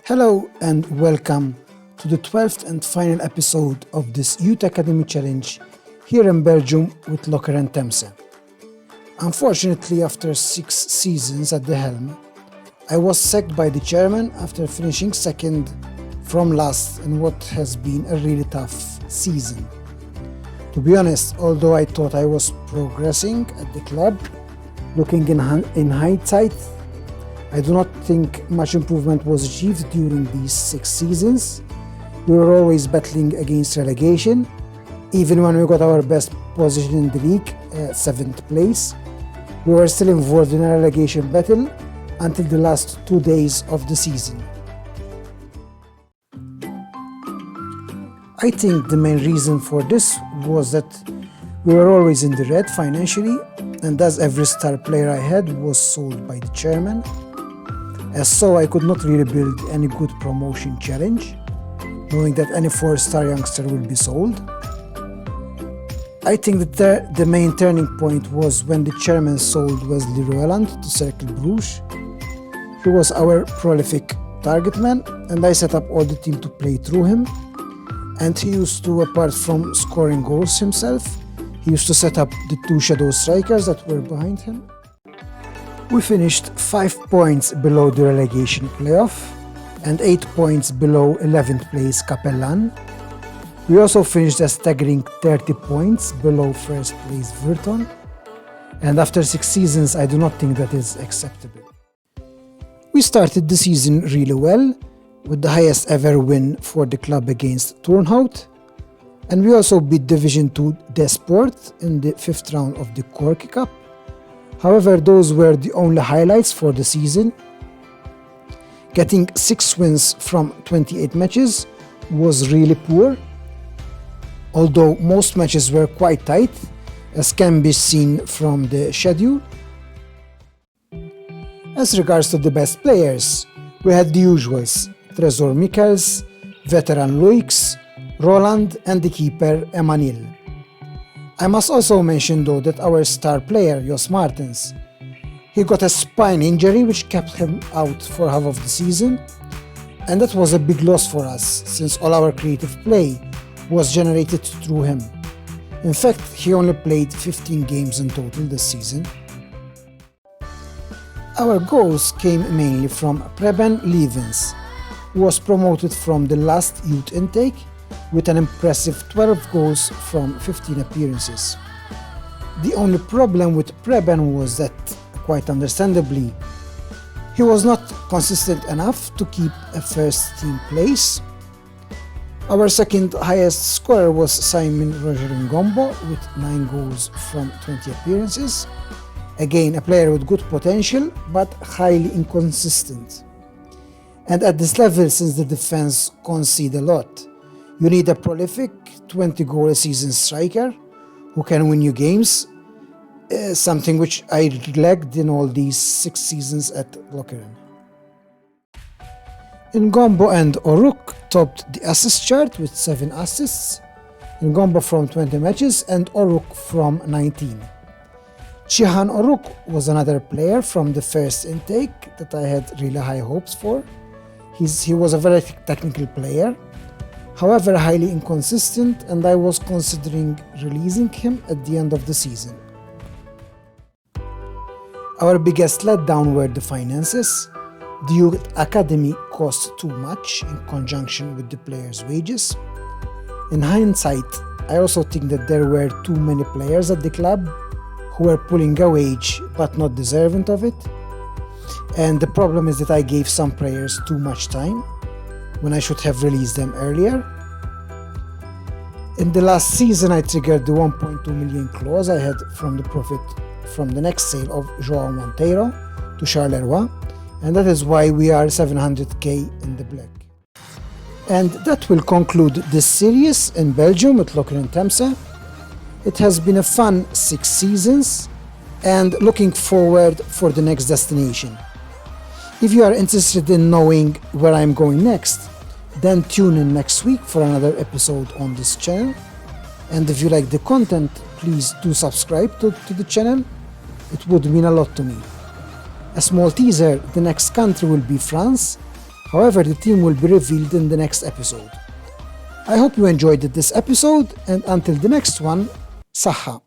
Hello and welcome to the 12th and final episode of this Youth Academy Challenge here in Belgium with Lokeren-Temse. Unfortunately, after 6 seasons at the helm, I was sacked by the chairman after finishing second from last in what has been a really tough season. To be honest, although I thought I was progressing at the club, looking in hindsight, I do not think much improvement was achieved during these 6 seasons. We were always battling against relegation, even when we got our best position in the league, 7th place. We were still involved in a relegation battle until the last 2 days of the season. I think the main reason for this was that we were always in the red financially, and as every star player I had was sold by the chairman. As so, I could not really build any good promotion challenge, knowing that any 4-star youngster will be sold. I think that the main turning point was when the chairman sold Wesley Roeland to Cercle Bruges. He was our prolific target man, and I set up all the team to play through him. And he used to, apart from scoring goals himself, he used to set up the 2 shadow strikers that were behind him. We finished 5 points below the relegation playoff and 8 points below 11th place Capellan. We also finished a staggering 30 points below first place Virton, and after 6 seasons I do not think that is acceptable. We started the season really well, with the highest ever win for the club against Turnhout, and we also beat Division 2 Desport in the 5th round of the Corky Cup. However, those were the only highlights for the season. Getting 6 wins from 28 matches was really poor, although most matches were quite tight, as can be seen from the schedule. As regards to the best players, we had the usuals: Trésor Michels, veteran Loix, Roland and the keeper Emmanuel. I must also mention though that our star player, Jos Martens, he got a spine injury which kept him out for half of the season, and that was a big loss for us since all our creative play was generated through him. In fact, he only played 15 games in total this season. Our goals came mainly from Preben Levens, who was promoted from the last youth intake with an impressive 12 goals from 15 appearances. The only problem with Preben was that, quite understandably, he was not consistent enough to keep a first team place. Our second highest scorer was Simon Roger Ngombo with 9 goals from 20 appearances. Again, a player with good potential but highly inconsistent. And at this level, since the defense concede a lot, you need a prolific 20-goal-a-season striker who can win you games, something which I lacked in all these 6 seasons at Lokeren. Ngombo and Oruk topped the assist chart with 7 assists, Ngombo from 20 matches and Oruk from 19. Cihan Oruk was another player from the first intake that I had really high hopes for. He was a very technical player, however highly inconsistent, and I was considering releasing him at the end of the season. Our biggest letdown were the finances. The youth academy cost too much in conjunction with the players' wages. In hindsight, I also think that there were too many players at the club who were pulling a wage but not deserving of it. And the problem is that I gave some players too much time when I should have released them earlier. In the last season, I triggered the 1.2 million clause I had from the profit from the next sale of João Monteiro to Charleroi, and that is why we are 700k in the black. And that will conclude this series in Belgium with Lokeren-Temse. It has been a fun 6 seasons, and looking forward for the next destination. If you are interested in knowing where I'm going next, then tune in next week for another episode on this channel. And if you like the content, please do subscribe to the channel. It would mean a lot to me. A small teaser, the next country will be France, However, the team will be revealed in the next episode. I hope you enjoyed this episode, and until the next one, Saha.